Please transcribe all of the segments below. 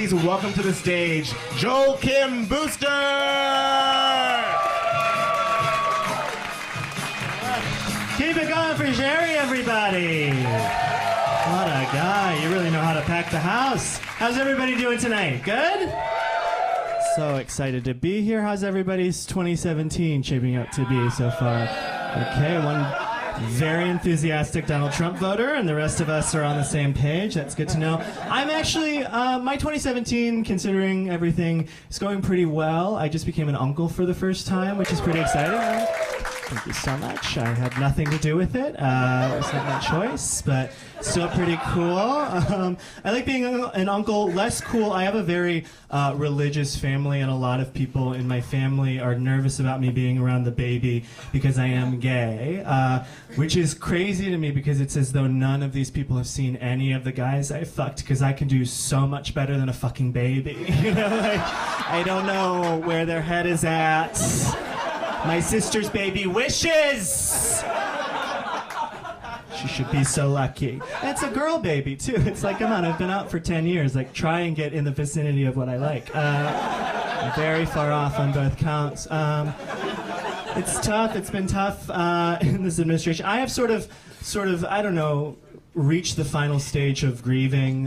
please welcome to the stage, Joel Kim Booster! Keep it going for Jerry, everybody! What a guy. You really know how to pack the house. How's everybody doing tonight? Good? So excited to be here. How's everybody's 2017 shaping up to be so far? Okay, one very enthusiastic Donald Trump voter, and the rest of us are on the same page. That's good to know. I'm actually, my 2017, considering everything, is going pretty well. I just became an uncle for the first time, which is pretty exciting. Thank you so much. I had nothing to do with it. It was not my choice, but still pretty cool. I like being an uncle. Less cool. I have a very religious family, and a lot of people in my family are nervous about me being around the baby because I am gay, which is crazy to me because it's as though none of these people have seen any of the guys I fucked, because I can do so much better than a fucking baby. You know, like, I don't know where their head is at. My sister's baby wishes! She should be so lucky. It's a girl baby, too. It's like, come on, I've been out for 10 years. Like, try and get in the vicinity of what I like. Very far off on both counts. It's tough. It's been tough in this administration. I have sort of, I don't know, reached the final stage of grieving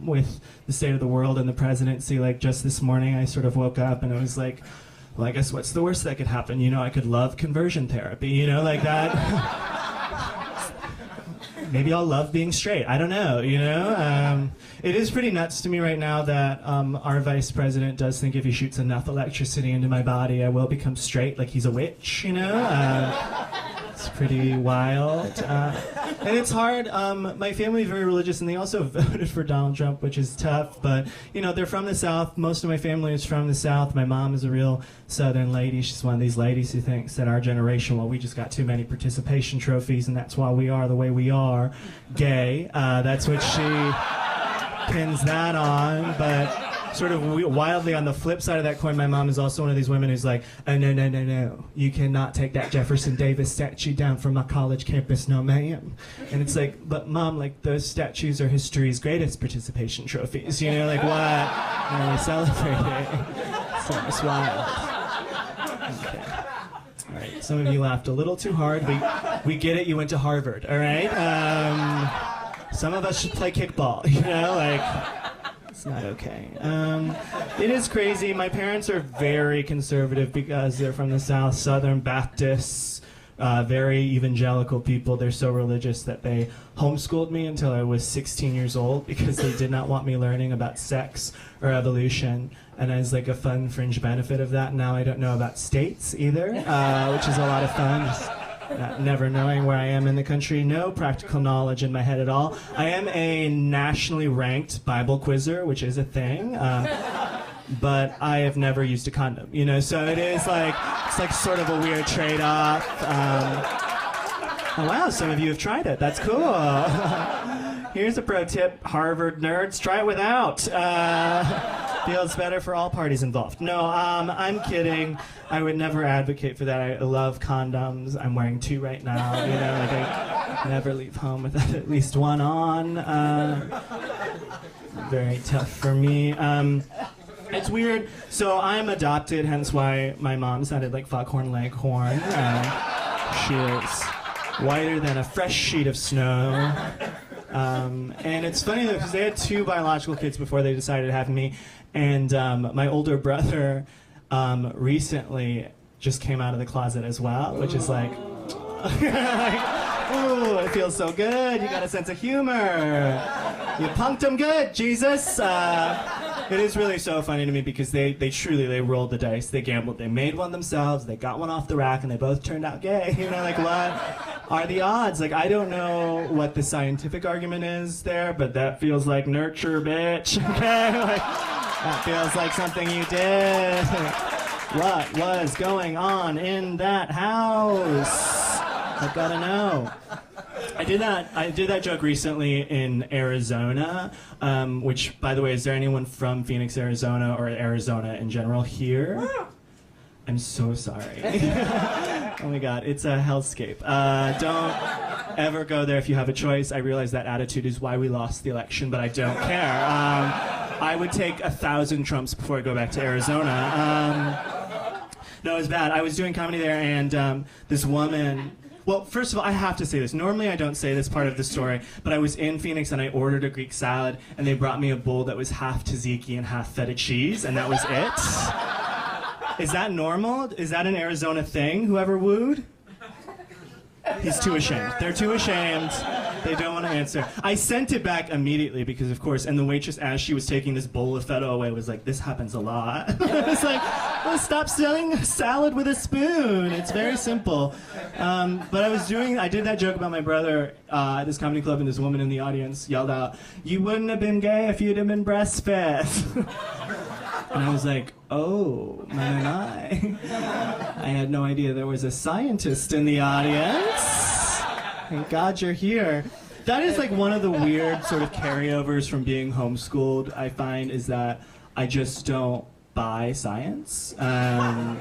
with the state of the world and the presidency. Like, just this morning, I sort of woke up and it was like, well, I guess what's the worst that could happen? You know, I could love conversion therapy, you know, like that. Maybe I'll love being straight. I don't know, you know? It is pretty nuts to me right now that our vice president does think if he shoots enough electricity into my body, I will become straight, like he's a witch, you know? It's pretty wild. And it's hard. My family is very religious, and they also voted for Donald Trump, which is tough. But, you know, they're from the South. Most of my family is from the South. My mom is a real Southern lady. She's one of these ladies who thinks that our generation, well, we just got too many participation trophies, and that's why we are the way we are, gay. That's what she pins that on. But sort of wildly on the flip side of that coin, my mom is also one of these women who's like, oh, no. You cannot take that Jefferson Davis statue down from my college campus, no ma'am. And it's like, but Mom, like, those statues are history's greatest participation trophies. You know, like, what? You know, we celebrate it. So it's wild. Okay. All right, some of you laughed a little too hard. We get it, you went to Harvard, all right? Some of us should play kickball, you know, like... It's not okay. It is crazy. My parents are very conservative because they're from the South, Southern Baptists, very evangelical people. They're so religious that they homeschooled me until I was 16 years old because they did not want me learning about sex or evolution. And as like a fun fringe benefit of that, now I don't know about states either, which is a lot of fun. Just never knowing where I am in the country, no practical knowledge in my head at all. I am a nationally ranked Bible quizzer, which is a thing, but I have never used a condom, you know, so it is like, it's like sort of a weird trade-off. Oh wow, some of you have tried it, that's cool. Here's a pro tip, Harvard nerds, try it without. Feels better for all parties involved. No, I'm kidding. I would never advocate for that. I love condoms. I'm wearing 2 right now. You know, like I never leave home without at least one on. Very tough for me. It's weird. So I'm adopted, hence why my mom sounded like Foghorn Leghorn. She is whiter than a fresh sheet of snow. And it's funny though, because they had 2 biological kids before they decided to have me. And my older brother recently just came out of the closet as well, which is like, ooh, it feels so good. You got a sense of humor. You punked him good, Jesus. It is really so funny to me because they truly rolled the dice. They gambled. They made one themselves. They got one off the rack, and they both turned out gay. You know, like, what are the odds? Like, I don't know what the scientific argument is there, but that feels like nurture, bitch. Okay, like, that feels like something you did. What was going on in that house? I've got to know. I did that joke recently in Arizona, which, by the way, is there anyone from Phoenix, Arizona, or Arizona in general here? I'm so sorry. Oh my God, it's a hellscape. Don't ever go there if you have a choice. I realize that attitude is why we lost the election, but I don't care. I would take 1,000 Trumps before I go back to Arizona. No, it was bad. I was doing comedy there, and this woman... Well, first of all, I have to say this. Normally, I don't say this part of the story, but I was in Phoenix, and I ordered a Greek salad, and they brought me a bowl that was half tzatziki and half feta cheese, and that was it. Is that normal? Is that an Arizona thing? Whoever wooed? He's too ashamed. They're too ashamed. They don't want to answer. I sent it back immediately because, of course, and the waitress, as she was taking this bowl of feta away, was like, "This happens a lot." It's like, well, stop selling salad with a spoon. It's very simple. But I did that joke about my brother at this comedy club, and this woman in the audience yelled out, "You wouldn't have been gay if you'd have been breastfed." And I was like, oh, my. I had no idea there was a scientist in the audience. Thank God you're here. That is like one of the weird sort of carryovers from being homeschooled, I find, is that I just don't buy science. I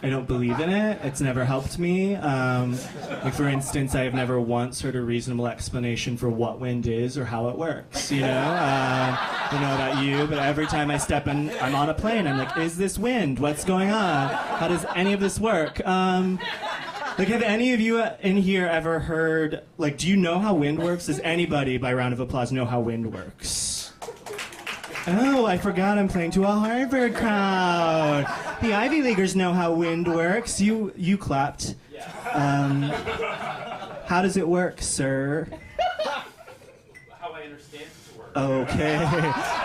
don't believe in it. It's never helped me. Like, for instance, I have never once heard a reasonable explanation for what wind is or how it works, you know? I don't know about you, but every time I step in, I'm on a plane, I'm like, is this wind? What's going on? How does any of this work? Like, have any of you in here ever heard, like, do you know how wind works? Does anybody, by round of applause, know how wind works? Oh, I forgot I'm playing to a Harvard crowd. The Ivy Leaguers know how wind works. You clapped. How does it work, sir? How I understand it works. Okay.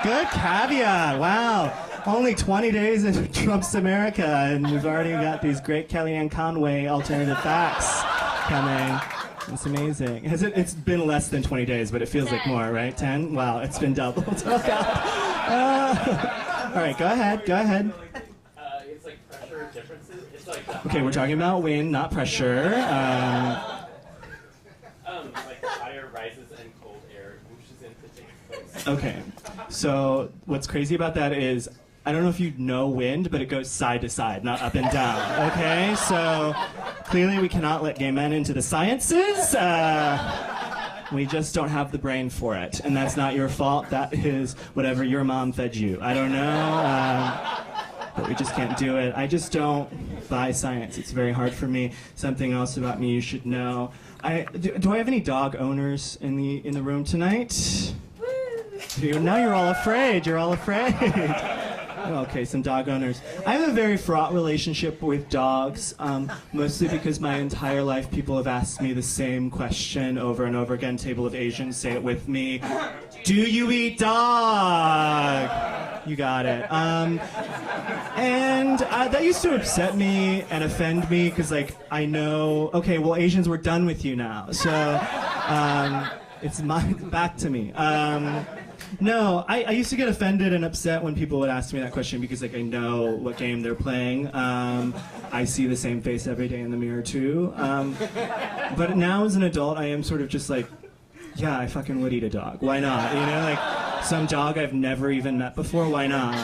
Good caveat. Wow. Only 20 days in Trump's America, and we've already got these great Kellyanne Conway alternative facts coming. It's amazing. It's been less than 20 days, but it feels 10. like more, right? 10? Wow, it's been doubled. Oh, God. All right, go ahead. It's like pressure differences. It's like Okay, we're talking about wind, not pressure. like higher rises and cold air whooshes in to take place. Okay, so what's crazy about that is, I don't know if you know wind, but it goes side to side, not up and down. Okay, so clearly we cannot let gay men into the sciences. We just don't have the brain for it, and that's not your fault. That is whatever your mom fed you. I don't know, but we just can't do it. I just don't buy science. It's very hard for me. Something else about me you should know. Do I have any dog owners in the room tonight? Now you're all afraid. You're all afraid. Okay, some dog owners. I have a very fraught relationship with dogs, mostly because my entire life people have asked me the same question over and over again. Table of Asians, say it with me. Do you eat dog? You got it. And that used to upset me and offend me because, like, I know, okay, well, Asians, we're done with you now. So it's back to me. No, I used to get offended and upset when people would ask me that question because, like, I know what game they're playing. I see the same face every day in the mirror, too. But now as an adult, I am sort of just like, yeah, I fucking would eat a dog. Why not? You know, like, some dog I've never even met before, why not?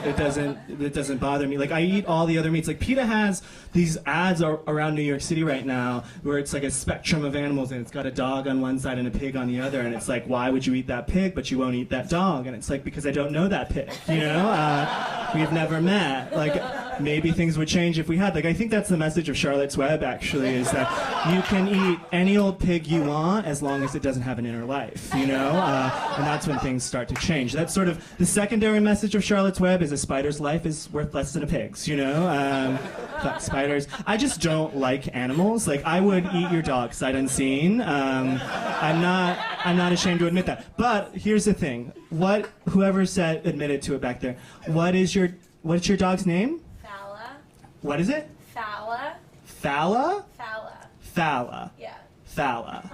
It doesn't bother me. Like, I eat all the other meats. Like, PETA has these ads around New York City right now where it's like a spectrum of animals, and it's got a dog on one side and a pig on the other, and it's like, why would you eat that pig but you won't eat that dog? And it's like, because I don't know that pig, you know? We've never met. Like, maybe things would change if we had. Like, I think that's the message of Charlotte's Web, actually, is that you can eat any old pig you want as long as it doesn't have an inner life, you know? And that's when things start to change. That's sort of the secondary message of Charlotte's Web, is a spider's life is worth less than a pig's, you know? Fuck spiders. I just don't like animals. Like, I would eat your dog sight unseen. I'm not ashamed to admit that. But here's the thing. Whoever admitted to it back there, what's your dog's name? Fala. What is it? Fala. Fala? Fala. Fala. Yeah. Fala.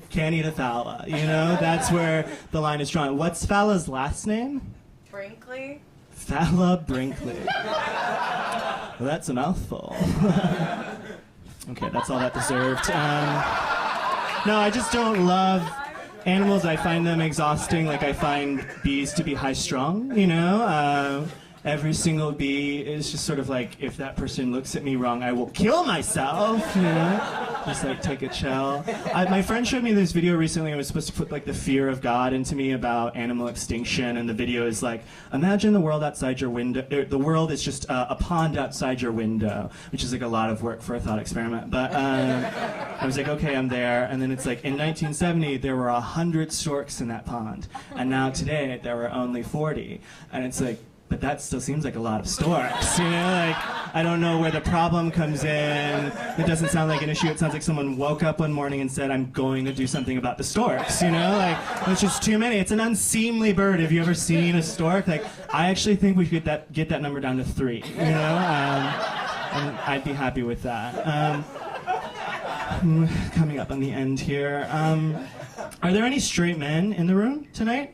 Can't eat a Fala. You know, that's where the line is drawn. What's Fala's last name? Brinkley. Fala Brinkley. Well, that's a mouthful. Okay, that's all that deserved. No, I just don't love animals. I find them exhausting. Like, I find bees to be high-strung, you know? every single B is just sort of like, if that person looks at me wrong, I will kill myself, you know? Just like take a chill. My friend showed me this video recently. I was supposed to put like the fear of God into me about animal extinction, and the video is like, imagine the world outside your window. The world is just a pond outside your window, which is like a lot of work for a thought experiment. But I was like, okay, I'm there. And then it's like, in 1970, there were 100 storks in that pond, and now today there were only 40. And it's like, but that still seems like a lot of storks, you know? Like, I don't know where the problem comes in. It doesn't sound like an issue. It sounds like someone woke up one morning and said, I'm going to do something about the storks, you know? Like, it's just too many. It's an unseemly bird. Have you ever seen a stork? Like, I actually think we could get that number down to 3, you know? And I'd be happy with that. Coming up on the end here. Are there any straight men in the room tonight?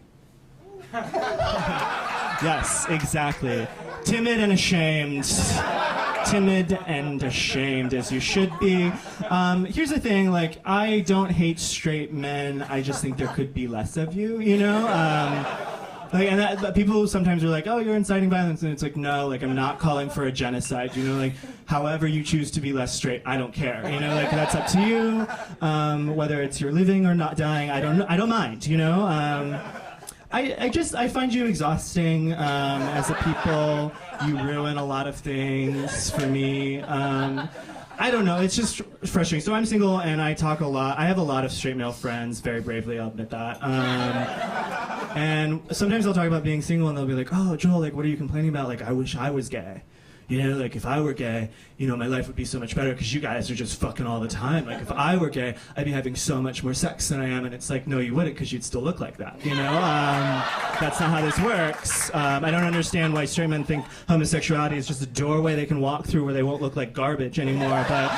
Yes, exactly. Timid and ashamed. Timid and ashamed, as you should be. Here's the thing, like, I don't hate straight men. I just think there could be less of you, you know? But people sometimes are like, oh, you're inciting violence, and it's like, no, like, I'm not calling for a genocide, you know, like, however you choose to be less straight, I don't care, you know, like, that's up to you, whether it's you're living or not dying, I don't mind, you know, I find you exhausting, as a people. You ruin a lot of things for me. I don't know, it's just frustrating. So I'm single and I talk a lot. I have a lot of straight male friends, very bravely, I'll admit that. And sometimes I'll talk about being single and they'll be like, oh, Joel, like, what are you complaining about? Like, I wish I was gay. You know, like, if I were gay, you know, my life would be so much better because you guys are just fucking all the time. Like, if I were gay, I'd be having so much more sex than I am. And it's like, no, you wouldn't, because you'd still look like that, you know? That's not how this works. I don't understand why straight men think homosexuality is just a doorway they can walk through where they won't look like garbage anymore. But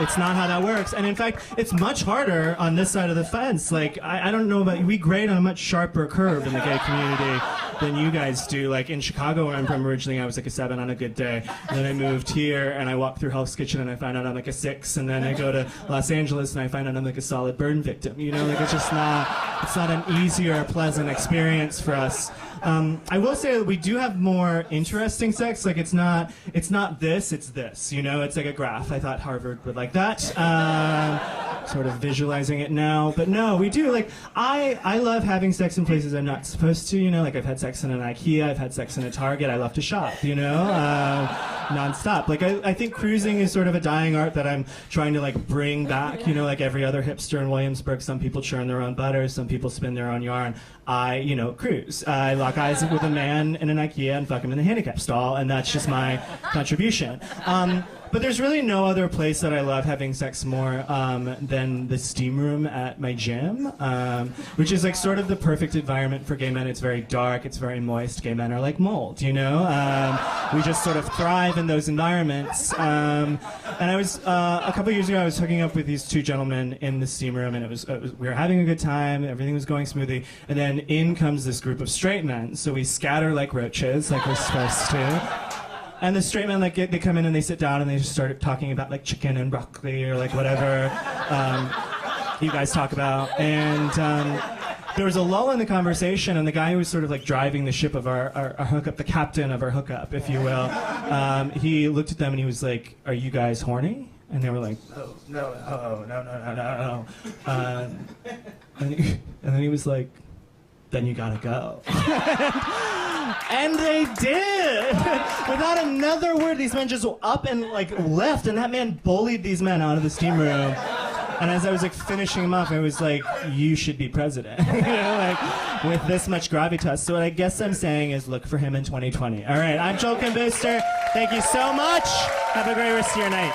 it's not how that works. And in fact, it's much harder on this side of the fence. Like, I don't know about you. We grade on a much sharper curve in the gay community than you guys do. Like, in Chicago, where I'm from originally, I was like a 7 on a good day. And then I moved here and I walk through Hell's Kitchen and I find out I'm like a 6. And then I go to Los Angeles and I find out I'm like a solid burn victim. You know, like, it's not an easy or pleasant experience for us. I will say that we do have more interesting sex. Like, it's not this, it's this, you know? It's like a graph. I thought Harvard would like that. Sort of visualizing it now. But no, we do. Like, I love having sex in places I'm not supposed to, you know? Like, I've had sex in an IKEA, I've had sex in a Target. I love to shop, you know? Nonstop. Like, I think cruising is sort of a dying art that I'm trying to, like, bring back, you know? Like every other hipster in Williamsburg, some people churn their own butter, some people spin their own yarn. I, you know, cruise. I lock eyes with a man in an IKEA and fuck him in the handicap stall, and that's just my contribution. But there's really no other place that I love having sex more than the steam room at my gym, which is like sort of the perfect environment for gay men. It's very dark, it's very moist. Gay men are like mold, you know? We just sort of thrive in those environments. And I was, a couple years ago, I was hooking up with these 2 gentlemen in the steam room, and we were having a good time, everything was going smoothly, and then in comes this group of straight men. So we scatter like roaches, like we're supposed to. And the straight men, like, they come in and they sit down and they just start talking about, like, chicken and broccoli or, like, whatever you guys talk about. And there was a lull in the conversation, and the guy who was sort of, like, driving the ship of our hookup, the captain of our hookup, if you will, he looked at them and he was like, are you guys horny? And they were like, oh, no, oh, no. And then he was like, then you gotta go. And they did! Without another word, these men just up and, like, left, and that man bullied these men out of the steam room. And as I was, like, finishing him off, I was like, you should be president. You know, like, with this much gravitas. So what I guess I'm saying is look for him in 2020. All right, I'm Joel Kim Booster. Thank you so much. Have a great rest of your night.